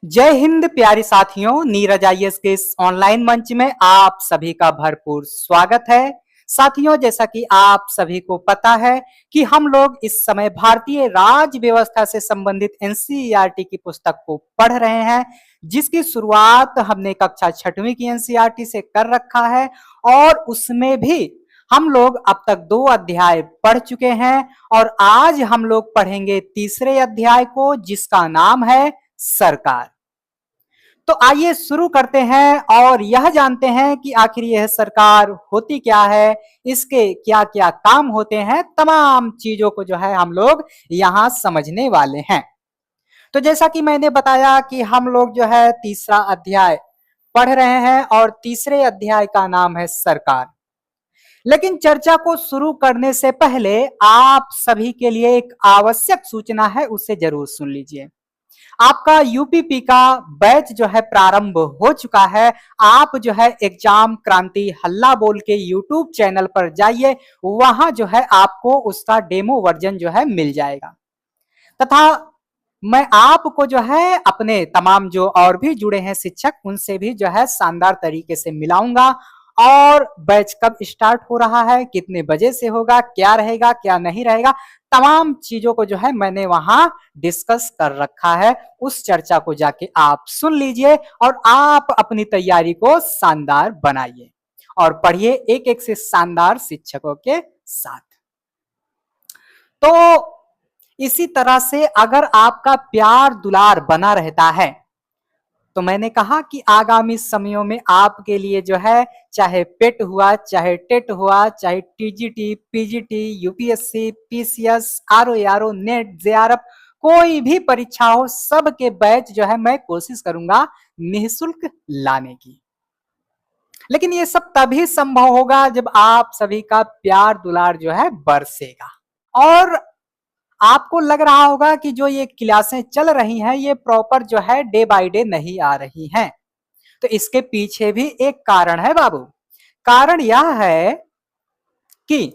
जय हिंद प्यारे साथियों, नीरज आईएएस के इस ऑनलाइन मंच में आप सभी का भरपूर स्वागत है। साथियों, जैसा कि आप सभी को पता है कि हम लोग इस समय भारतीय राज्य व्यवस्था से संबंधित एनसीईआरटी की पुस्तक को पढ़ रहे हैं, जिसकी शुरुआत हमने कक्षा 6वीं की एनसीईआरटी से कर रखा है और उसमें भी हम लोग अब तक 2 अध्याय पढ़ चुके हैं और आज हम लोग पढ़ेंगे तीसरे अध्याय को, जिसका नाम है सरकार। तो आइए शुरू करते हैं और यह जानते हैं कि आखिर यह सरकार होती क्या है, इसके क्या क्या काम होते हैं, तमाम चीजों को जो है हम लोग यहां समझने वाले हैं। तो जैसा कि मैंने बताया कि हम लोग जो है तीसरा अध्याय पढ़ रहे हैं और तीसरे अध्याय का नाम है सरकार। लेकिन चर्चा को शुरू करने से पहले आप सभी के लिए एक आवश्यक सूचना है, उसे जरूर सुन लीजिए। आपका यूपीपी का बैच जो है प्रारंभ हो चुका है। आप जो है एग्जाम क्रांति हल्ला बोल के यूट्यूब चैनल पर जाइए, वहां जो है आपको उसका डेमो वर्जन जो है मिल जाएगा। तथा मैं आपको जो है अपने तमाम जो और भी जुड़े हैं शिक्षक, उनसे भी जो है शानदार तरीके से मिलाऊंगा। और बैच कब स्टार्ट हो रहा है, कितने बजे से होगा, क्या रहेगा क्या नहीं रहेगा, तमाम चीजों को जो है मैंने वहां डिस्कस कर रखा है। उस चर्चा को जाके आप सुन लीजिए और आप अपनी तैयारी को शानदार बनाइए और पढ़िए एक एक से शानदार शिक्षकों के साथ। तो इसी तरह से अगर आपका प्यार दुलार बना रहता है तो मैंने कहा कि आगामी समयों में आपके लिए जो है, चाहे पेट हुआ, चाहे टेट हुआ, चाहे TGT, PGT, UPSC, PCS, RO, net, JRF, कोई भी परीक्षा हो, सबके बैच जो है मैं कोशिश करूंगा निःशुल्क लाने की। लेकिन ये सब तभी संभव होगा जब आप सभी का प्यार दुलार जो है बरसेगा। और आपको लग रहा होगा कि जो ये क्लासें चल रही हैं, ये प्रॉपर जो है डे बाय डे नहीं आ रही हैं। तो इसके पीछे भी एक कारण है बाबू। कारण यह है कि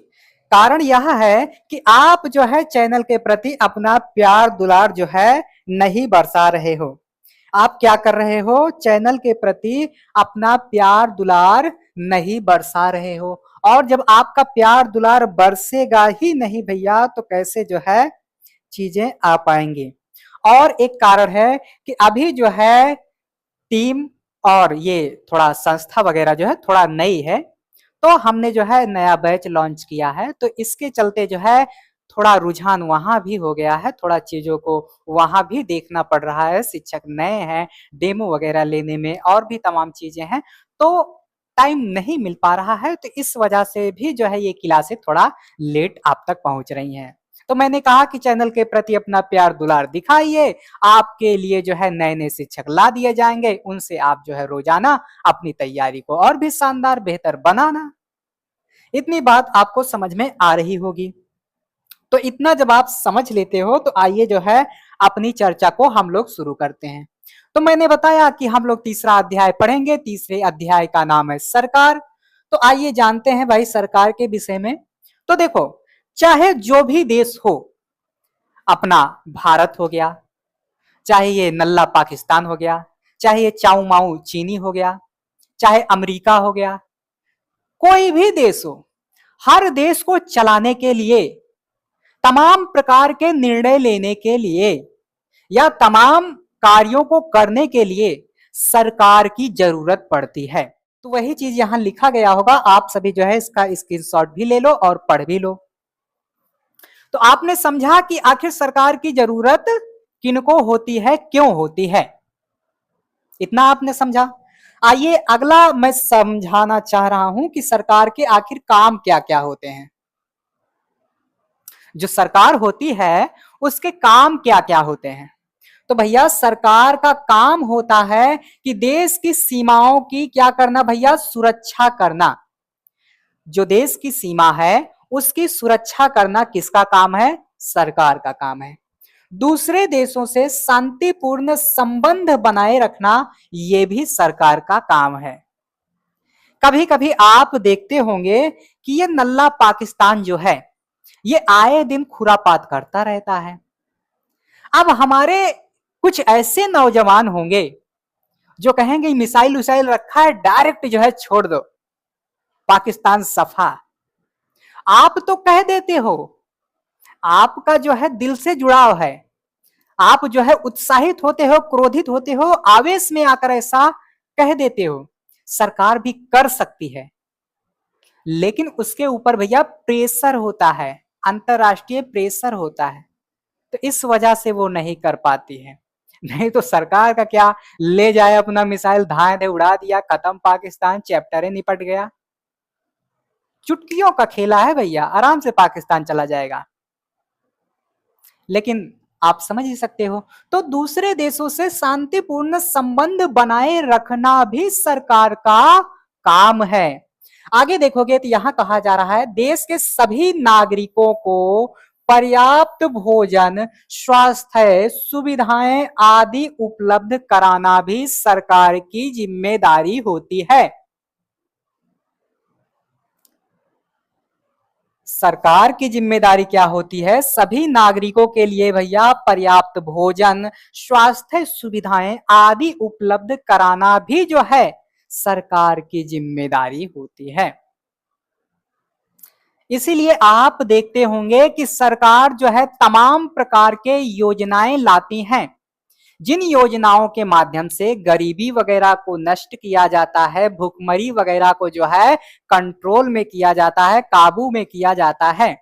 कारण यह है कि आप जो है चैनल के प्रति अपना प्यार दुलार जो है नहीं बरसा रहे हो। आप क्या कर रहे हो, चैनल के प्रति अपना प्यार दुलार नहीं बरसा रहे हो। और जब आपका प्यार दुलार बरसेगा ही नहीं भैया, तो कैसे जो है चीजें आ पाएंगी। और एक कारण है कि अभी जो है टीम और ये थोड़ा संस्था वगैरह जो है थोड़ा नई है, तो हमने जो है नया बैच लॉन्च किया है, तो इसके चलते जो है थोड़ा रुझान वहां भी हो गया है, थोड़ा चीजों को वहां भी देखना पड़ रहा है। शिक्षक नए हैं, डेमो वगैरह लेने में और भी तमाम चीजें हैं, तो टाइम नहीं मिल पा रहा है। तो इस वजह से भी जो है ये क्लासें थोड़ा लेट आप तक पहुंच रही हैं। तो मैंने कहा कि चैनल के प्रति अपना प्यार दुलार दिखाइए, आपके लिए जो है नए नए शिक्षक ला दिए जाएंगे, उनसे आप जो है रोजाना अपनी तैयारी को और भी शानदार बेहतर बनाना। इतनी बात आपको समझ में आ रही होगी। तो इतना जब आप समझ लेते हो तो आइए जो है अपनी चर्चा को हम लोग शुरू करते हैं। तो मैंने बताया कि हम लोग तीसरा अध्याय पढ़ेंगे। तीसरे अध्याय का नाम है सरकार। तो आइए जानते हैं भाई सरकार के विषय में। तो देखो, चाहे जो भी देश हो, अपना भारत हो गया, चाहे ये नल्ला पाकिस्तान हो गया, चाहे ये चाऊ माऊ चीनी हो गया, चाहे अमेरिका हो गया, कोई भी देश हो, हर देश को चलाने के लिए, तमाम प्रकार के निर्णय लेने के लिए या तमाम कार्यों को करने के लिए सरकार की जरूरत पड़ती है। तो वही चीज यहां लिखा गया होगा, आप सभी जो है इसका स्क्रीनशॉट भी ले लो और पढ़ भी लो। तो आपने समझा कि आखिर सरकार की जरूरत किनको होती है, क्यों होती है, इतना आपने समझा। आइए अगला मैं समझाना चाह रहा हूं कि सरकार के आखिर काम क्या क्या होते हैं। जो सरकार होती है उसके काम क्या क्या होते हैं। तो भैया सरकार का काम होता है कि देश की सीमाओं की क्या करना भैया, सुरक्षा करना। जो देश की सीमा है उसकी सुरक्षा करना किसका काम है, सरकार का काम है। दूसरे देशों से शांतिपूर्ण संबंध बनाए रखना यह भी सरकार का काम है। कभी कभी आप देखते होंगे कि ये नल्ला पाकिस्तान जो है ये आए दिन खुरापात करता रहता है। अब हमारे कुछ ऐसे नौजवान होंगे जो कहेंगे मिसाइल उसाइल रखा है, डायरेक्ट जो है छोड़ दो, पाकिस्तान सफा। आप तो कह देते हो, आपका जो है दिल से जुड़ाव है, आप जो है उत्साहित होते हो, क्रोधित होते हो, आवेश में आकर ऐसा कह देते हो। सरकार भी कर सकती है, लेकिन उसके ऊपर भैया प्रेशर होता है, अंतरराष्ट्रीय प्रेशर होता है, तो इस वजह से वो नहीं कर पाती है। नहीं तो सरकार का क्या, ले जाए अपना मिसाइल, धाए थे उड़ा दिया, खत्म, पाकिस्तान चैप्टर निपट गया। चुटकियों का खेला है भैया, आराम से पाकिस्तान चला जाएगा। लेकिन आप समझ ही सकते हो, तो दूसरे देशों से शांतिपूर्ण संबंध बनाए रखना भी सरकार का काम है। आगे देखोगे तो यहां कहा जा रहा है, देश के सभी नागरिकों को पर्याप्त भोजन, स्वास्थ्य सुविधाएं आदि उपलब्ध कराना भी सरकार की जिम्मेदारी होती है। सरकार की जिम्मेदारी क्या होती है? सभी नागरिकों के लिए भैया पर्याप्त भोजन, स्वास्थ्य सुविधाएं आदि उपलब्ध कराना भी जो है सरकार की जिम्मेदारी होती है। इसीलिए आप देखते होंगे कि सरकार जो है तमाम प्रकार के योजनाएं लाती हैं, जिन योजनाओं के माध्यम से गरीबी वगैरह को नष्ट किया जाता है, भुखमरी वगैरह को जो है कंट्रोल में किया जाता है, काबू में किया जाता है,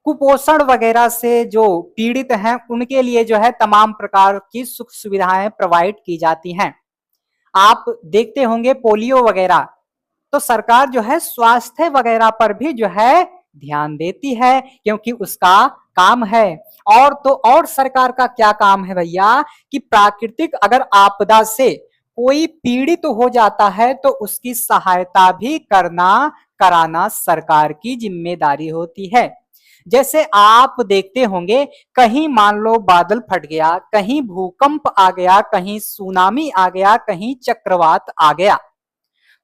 कुपोषण वगैरह से जो पीड़ित हैं उनके लिए जो है तमाम प्रकार की सुख सुविधाएं प्रोवाइड की जाती हैं। आप देखते होंगे पोलियो वगैरह, तो सरकार जो है स्वास्थ्य वगैरह पर भी जो है ध्यान देती है, क्योंकि उसका काम है। और तो और सरकार का क्या काम है भैया, कि प्राकृतिक अगर आपदा से कोई पीड़ित हो जाता है तो उसकी सहायता भी कराना सरकार की जिम्मेदारी होती है। जैसे आप देखते होंगे, कहीं मान लो बादल फट गया, कहीं भूकंप आ गया, कहीं सुनामी आ गया, कहीं चक्रवात आ गया,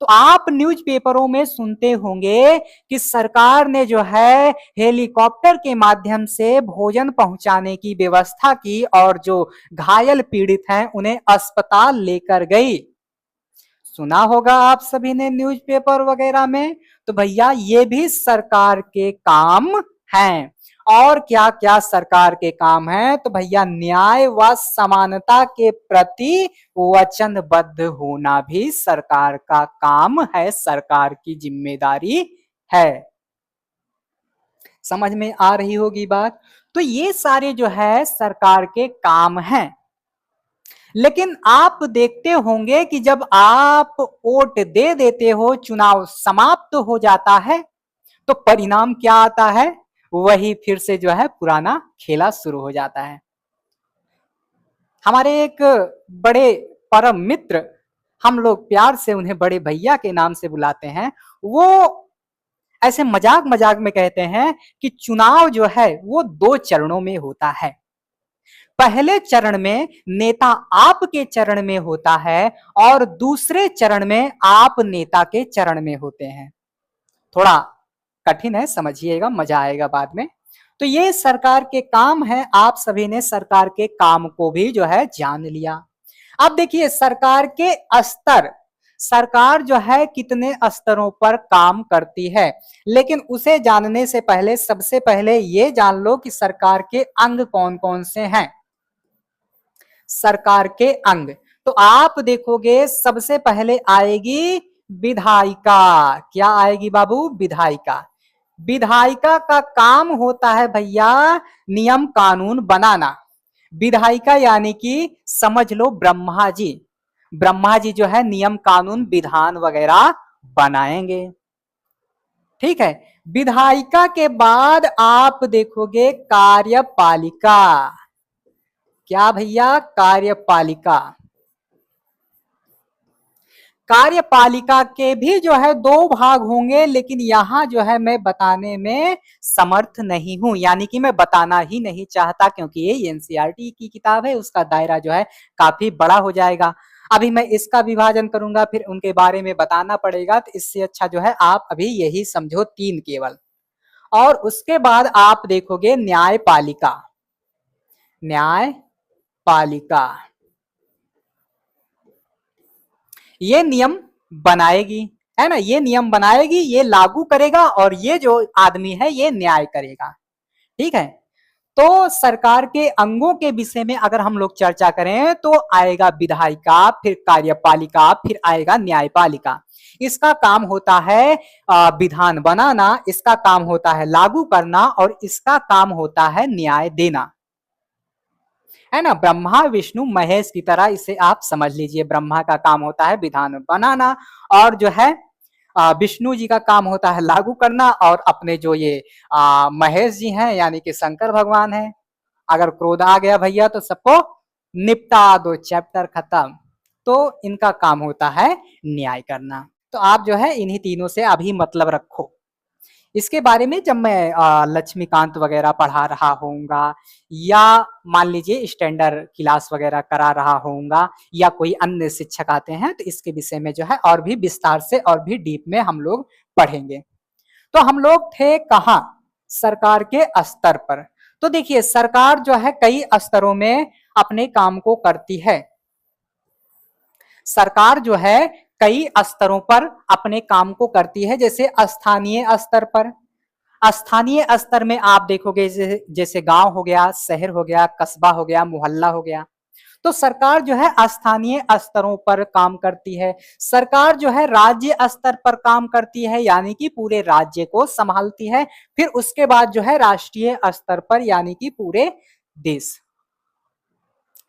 तो आप न्यूज़पेपरों में सुनते होंगे कि सरकार ने जो है हेलीकॉप्टर के माध्यम से भोजन पहुंचाने की व्यवस्था की और जो घायल पीड़ित हैं उन्हें अस्पताल लेकर गई। सुना होगा आप सभी ने न्यूज़पेपर वगैरह में। तो भैया ये भी सरकार के काम हैं। और क्या क्या सरकार के काम हैं? तो भैया न्याय व समानता के प्रति वचनबद्ध होना भी सरकार का काम है, सरकार की जिम्मेदारी है। समझ में आ रही होगी बात। तो ये सारे जो है सरकार के काम हैं। लेकिन आप देखते होंगे कि जब आप वोट दे देते हो, चुनाव समाप्त हो जाता है, तो परिणाम क्या आता है? वही फिर से जो है पुराना खेला शुरू हो जाता है। हमारे एक बड़े परम मित्र, हम लोग प्यार से उन्हें बड़े भैया के नाम से बुलाते हैं, वो ऐसे मजाक मजाक में कहते हैं कि चुनाव जो है वो 2 चरणों में होता है। पहले चरण में नेता आपके चरण में होता है और दूसरे चरण में आप नेता के चरण में होते हैं। थोड़ा कठिन है, समझिएगा, मजा आएगा बाद में। तो ये सरकार के काम है, आप सभी ने सरकार के काम को भी जो है जान लिया। अब देखिए सरकार के स्तर, सरकार जो है कितने स्तरों पर काम करती है, लेकिन उसे जानने से पहले सबसे पहले ये जान लो कि सरकार के अंग कौन कौन से हैं। सरकार के अंग, तो आप देखोगे सबसे पहले आएगी विधायिका। क्या आएगी बाबू? विधायिका। विधायिका का काम होता है भैया नियम कानून बनाना। विधायिका यानी कि समझ लो ब्रह्मा जी। ब्रह्मा जी जो है नियम कानून विधान वगैरह बनाएंगे। ठीक है। विधायिका के बाद आप देखोगे कार्यपालिका। क्या भैया? कार्यपालिका। कार्यपालिका के भी जो है 2 भाग होंगे, लेकिन यहां जो है मैं बताने में समर्थ नहीं हूं, यानी कि मैं बताना ही नहीं चाहता, क्योंकि ये एनसीईआरटी की किताब है, उसका दायरा जो है काफी बड़ा हो जाएगा। अभी मैं इसका विभाजन करूंगा, फिर उनके बारे में बताना पड़ेगा, तो इससे अच्छा जो है आप अभी यही समझो 3 केवल। और उसके बाद आप देखोगे न्यायपालिका। न्यायपालिका पालिका ये नियम बनाएगी, है ना, ये नियम बनाएगी, ये लागू करेगा और ये जो आदमी है ये न्याय करेगा। ठीक है, तो सरकार के अंगों के विषय में अगर हम लोग चर्चा करें तो आएगा विधायिका, फिर कार्यपालिका, फिर आएगा न्यायपालिका। इसका काम होता है विधान बनाना, इसका काम होता है लागू करना और इसका काम होता है न्याय देना, है ना। ब्रह्मा विष्णु महेश की तरह इसे आप समझ लीजिए। ब्रह्मा का काम होता है विधान बनाना और जो है विष्णु जी का काम होता है लागू करना और अपने जो ये महेश जी हैं यानी कि शंकर भगवान हैं, अगर क्रोध आ गया भैया तो सबको निपटा दो, चैप्टर खत्म। तो इनका काम होता है न्याय करना। तो आप जो है इन्हीं तीनों से अभी मतलब रखो। इसके बारे में जब मैं लक्ष्मीकांत वगैरह पढ़ा रहा होऊंगा या मान लीजिए स्टैंडर्ड क्लास वगैरह करा रहा होऊंगा या कोई अन्य शिक्षक आते हैं तो इसके विषय में जो है और भी विस्तार से और भी डीप में हम लोग पढ़ेंगे। तो हम लोग थे कहाँ, सरकार के स्तर पर। तो देखिए सरकार जो है कई स्तरों में अपने काम को करती है। सरकार जो है कई स्तरों पर अपने काम को करती है। जैसे स्थानीय स्तर पर, स्थानीय स्तर में आप देखोगे जैसे गांव हो गया, शहर हो गया, कस्बा हो गया, मोहल्ला हो गया। तो सरकार जो है स्थानीय स्तरों पर काम करती है। सरकार जो है राज्य स्तर पर काम करती है यानी कि पूरे राज्य को संभालती है। फिर उसके बाद जो है राष्ट्रीय स्तर पर यानी कि पूरे देश,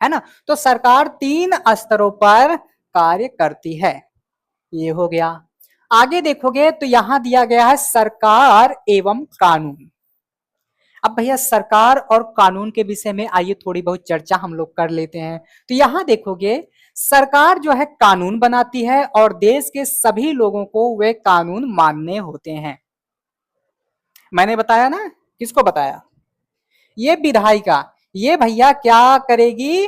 है ना। तो सरकार 3 स्तरों पर कार्य करती है। ये हो गया। आगे देखोगे तो यहां दिया गया है सरकार एवं कानून। अब भैया सरकार और कानून के विषय में आइए थोड़ी बहुत चर्चा हम लोग कर लेते हैं। तो यहां देखोगे सरकार जो है कानून बनाती है और देश के सभी लोगों को वे कानून मानने होते हैं। मैंने बताया ना, किसको बताया, ये विधायिका, ये भैया क्या करेगी,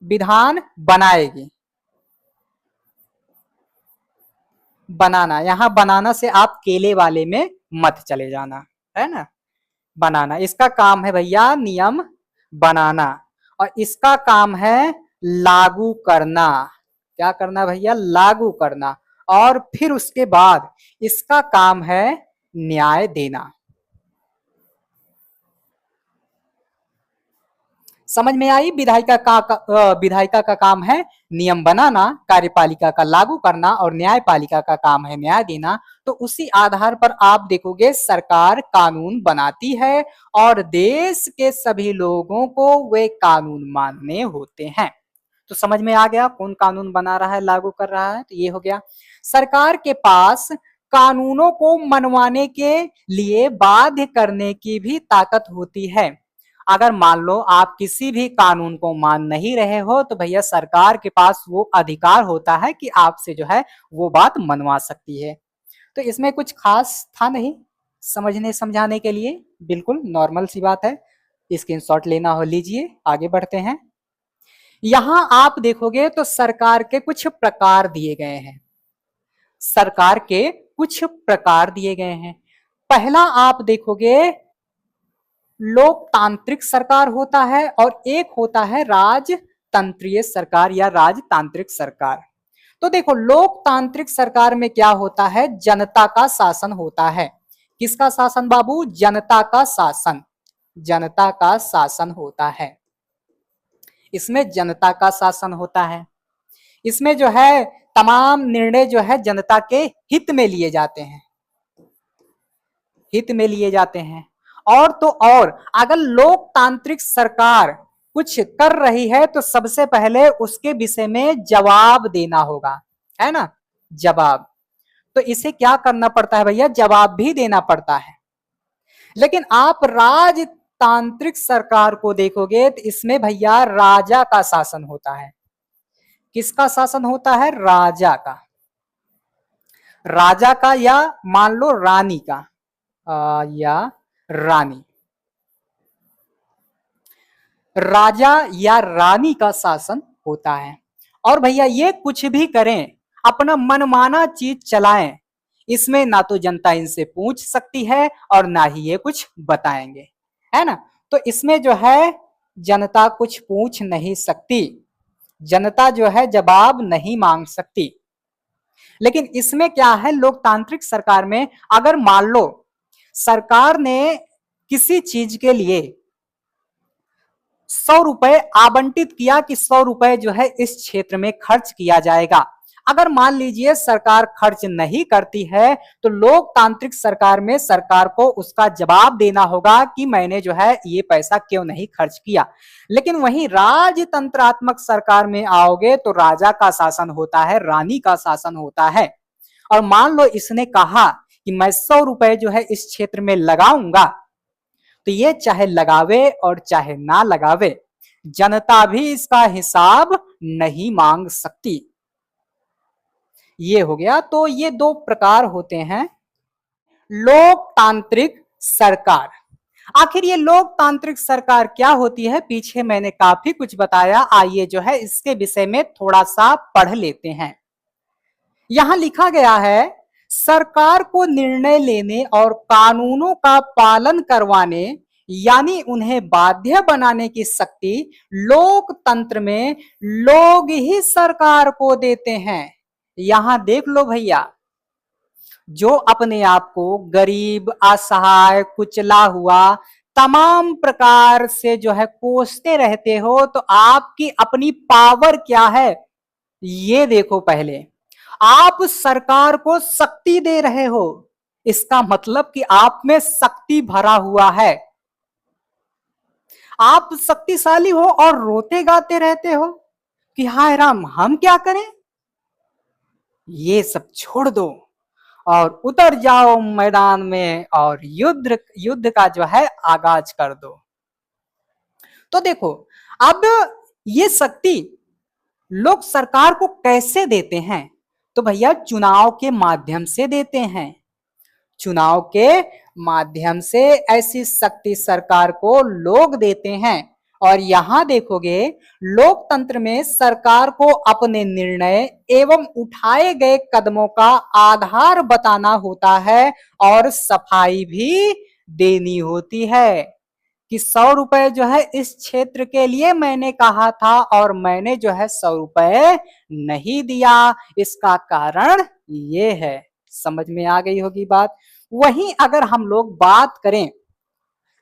विधान बनाएगी। बनाना, यहां बनाना से आप केले वाले में मत चले जाना, है ना। बनाना, इसका काम है भैया नियम बनाना और इसका काम है लागू करना। क्या करना भैया, लागू करना। और फिर उसके बाद इसका काम है न्याय देना। समझ में आई। विधायिका का काम है नियम बनाना, कार्यपालिका का लागू करना और न्यायपालिका का काम है न्याय देना। तो उसी आधार पर आप देखोगे सरकार कानून बनाती है और देश के सभी लोगों को वे कानून मानने होते हैं। तो समझ में आ गया कौन कानून बना रहा है, लागू कर रहा है। तो ये हो गया। सरकार के पास कानूनों को मनवाने के लिए बाध्य करने की भी ताकत होती है। अगर मान लो आप किसी भी कानून को मान नहीं रहे हो तो भैया सरकार के पास वो अधिकार होता है कि आपसे जो है वो बात मनवा सकती है। तो इसमें कुछ खास था नहीं, समझने समझाने के लिए बिल्कुल नॉर्मल सी बात है। स्क्रीनशॉट लेना हो लीजिए, आगे बढ़ते हैं। यहां आप देखोगे तो सरकार के कुछ प्रकार दिए गए हैं। सरकार के कुछ प्रकार दिए गए हैं। पहला आप देखोगे लोकतांत्रिक सरकार होता है और एक होता है राजतंत्रीय सरकार या राजतांत्रिक सरकार। तो देखो लोकतांत्रिक सरकार में क्या होता है, जनता का शासन होता है। किसका शासन बाबू, जनता का शासन। जनता का शासन होता है, इसमें जनता का शासन होता है। इसमें जो है तमाम निर्णय जो है जनता के हित में लिए जाते हैं, हित में लिए जाते हैं। और तो और अगर लोकतांत्रिक सरकार कुछ कर रही है तो सबसे पहले उसके विषय में जवाब देना होगा, है ना, जवाब। तो इसे क्या करना पड़ता है भैया, जवाब भी देना पड़ता है। लेकिन आप राजतांत्रिक सरकार को देखोगे तो इसमें भैया राजा का शासन होता है। किसका शासन होता है, राजा का। राजा का या मान लो रानी का, या रानी, राजा या रानी का शासन होता है। और भैया ये कुछ भी करें, अपना मनमाना चीज चलाएं, इसमें ना तो जनता इनसे पूछ सकती है और ना ही ये कुछ बताएंगे, है ना। तो इसमें जो है जनता कुछ पूछ नहीं सकती, जनता जो है जवाब नहीं मांग सकती। लेकिन इसमें क्या है, लोकतांत्रिक सरकार में अगर मान लो सरकार ने किसी चीज के लिए 100 रुपए आवंटित किया कि 100 रुपए जो है इस क्षेत्र में खर्च किया जाएगा, अगर मान लीजिए सरकार खर्च नहीं करती है तो लोकतांत्रिक सरकार में सरकार को उसका जवाब देना होगा कि मैंने जो है ये पैसा क्यों नहीं खर्च किया। लेकिन वहीं राजतंत्रात्मक सरकार में आओगे तो राजा का शासन होता है, रानी का शासन होता है। और मान लो इसने कहा कि मैं 100 रुपए जो है इस क्षेत्र में लगाऊंगा, तो ये चाहे लगावे और चाहे ना लगावे, जनता भी इसका हिसाब नहीं मांग सकती। ये हो गया। तो ये दो प्रकार होते हैं लोकतांत्रिक सरकार। आखिर ये लोकतांत्रिक सरकार क्या होती है, पीछे मैंने काफी कुछ बताया, आइए जो है इसके विषय में थोड़ा सा पढ़ लेते हैं। यहां लिखा गया है, सरकार को निर्णय लेने और कानूनों का पालन करवाने यानी उन्हें बाध्य बनाने की शक्ति लोकतंत्र में लोग ही सरकार को देते हैं। यहां देख लो भैया, जो अपने आप को गरीब, असहाय, कुचला हुआ तमाम प्रकार से जो है कोसते रहते हो, तो आपकी अपनी पावर क्या है ये देखो। पहले आप सरकार को शक्ति दे रहे हो, इसका मतलब कि आप में शक्ति भरा हुआ है। आप शक्तिशाली हो और रोते गाते रहते हो कि हाय राम हम क्या करें। ये सब छोड़ दो और उतर जाओ मैदान में और युद्ध का जो है आगाज कर दो। तो देखो, अब ये शक्ति लोग सरकार को कैसे देते हैं, तो भैया चुनाव के माध्यम से देते हैं। चुनाव के माध्यम से ऐसी शक्ति सरकार को लोग देते हैं। और यहां देखोगे, लोकतंत्र में सरकार को अपने निर्णय एवं उठाए गए कदमों का आधार बताना होता है और सफाई भी देनी होती है कि 100 रुपए जो है इस क्षेत्र के लिए मैंने कहा था और मैंने जो है 100 रुपए नहीं दिया, इसका कारण ये है। समझ में आ गई होगी बात। वहीं अगर हम लोग बात करें,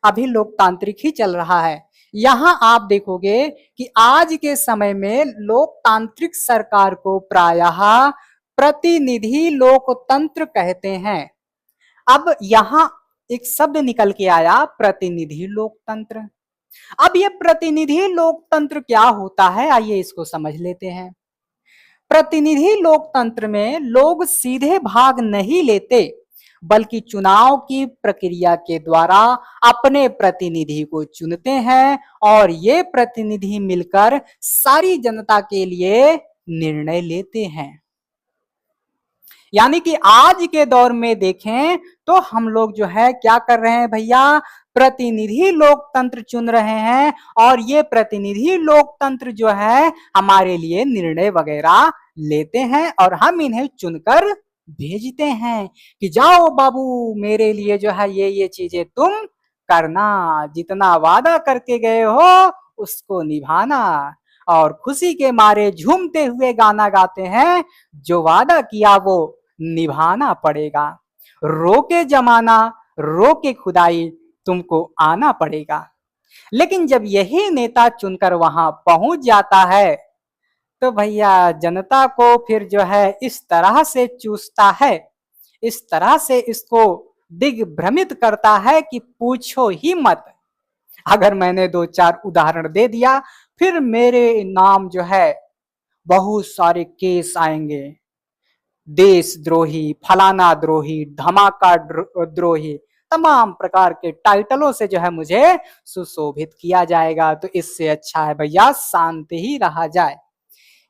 अभी लोकतांत्रिक ही चल रहा है, यहां आप देखोगे कि आज के समय में लोकतांत्रिक सरकार को प्रायः प्रतिनिधि लोकतंत्र कहते हैं। अब यहां एक शब्द निकल के आया, प्रतिनिधि लोकतंत्र। अब ये प्रतिनिधि लोकतंत्र क्या होता है, आइए इसको समझ लेते हैं। प्रतिनिधि लोकतंत्र में लोग सीधे भाग नहीं लेते, बल्कि चुनाव की प्रक्रिया के द्वारा अपने प्रतिनिधि को चुनते हैं और ये प्रतिनिधि मिलकर सारी जनता के लिए निर्णय लेते हैं। यानी कि आज के दौर में देखें तो हम लोग जो है क्या कर रहे हैं भैया, प्रतिनिधि लोकतंत्र चुन रहे हैं और ये प्रतिनिधि लोकतंत्र जो है हमारे लिए निर्णय वगैरह लेते हैं और हम इन्हें चुनकर भेजते हैं कि जाओ बाबू मेरे लिए जो है ये चीजें तुम करना, जितना वादा करके गए हो उसको निभाना। और खुशी के मारे झूमते हुए गाना गाते हैं, जो वादा किया वो निभाना पड़ेगा, रोके जमाना रोके खुदाई तुमको आना पड़ेगा। लेकिन जब यही नेता चुनकर वहां पहुंच जाता है तो भैया जनता को फिर जो है इस तरह से चूसता है, इस तरह से इसको दिग्भ्रमित करता है कि पूछो ही मत। अगर मैंने 2-4 उदाहरण दे दिया, फिर मेरे नाम जो है बहुत सारे केस आएंगे, देशद्रोही, फलाना द्रोही, धमाका द्रोही, तमाम प्रकार के टाइटलों से जो है मुझे सुशोभित किया जाएगा। तो इससे अच्छा है भैया शांत ही रहा जाए।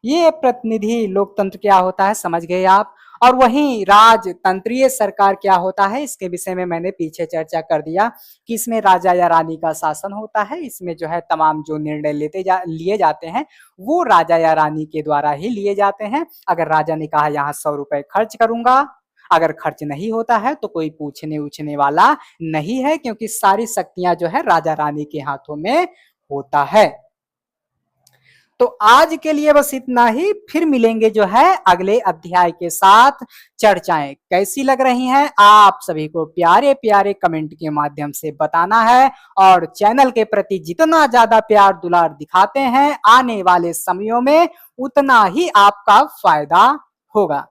ये प्रतिनिधि लोकतंत्र क्या होता है समझ गए आप। और वहीं राजतंत्रीय सरकार क्या होता है, इसके विषय में मैंने पीछे चर्चा कर दिया कि इसमें राजा या रानी का शासन होता है। इसमें जो है तमाम जो निर्णय लिए जाते हैं वो राजा या रानी के द्वारा ही लिए जाते हैं। अगर राजा ने कहा यहाँ 100 रुपए खर्च करूंगा, अगर खर्च नहीं होता है तो कोई पूछने उछने वाला नहीं है, क्योंकि सारी शक्तियां जो है राजा रानी के हाथों में होता है। तो आज के लिए बस इतना ही, फिर मिलेंगे जो है अगले अध्याय के साथ। चर्चाएं कैसी लग रही हैं आप सभी को प्यारे प्यारे कमेंट के माध्यम से बताना है, और चैनल के प्रति जितना ज्यादा प्यार दुलार दिखाते हैं आने वाले समयों में उतना ही आपका फायदा होगा।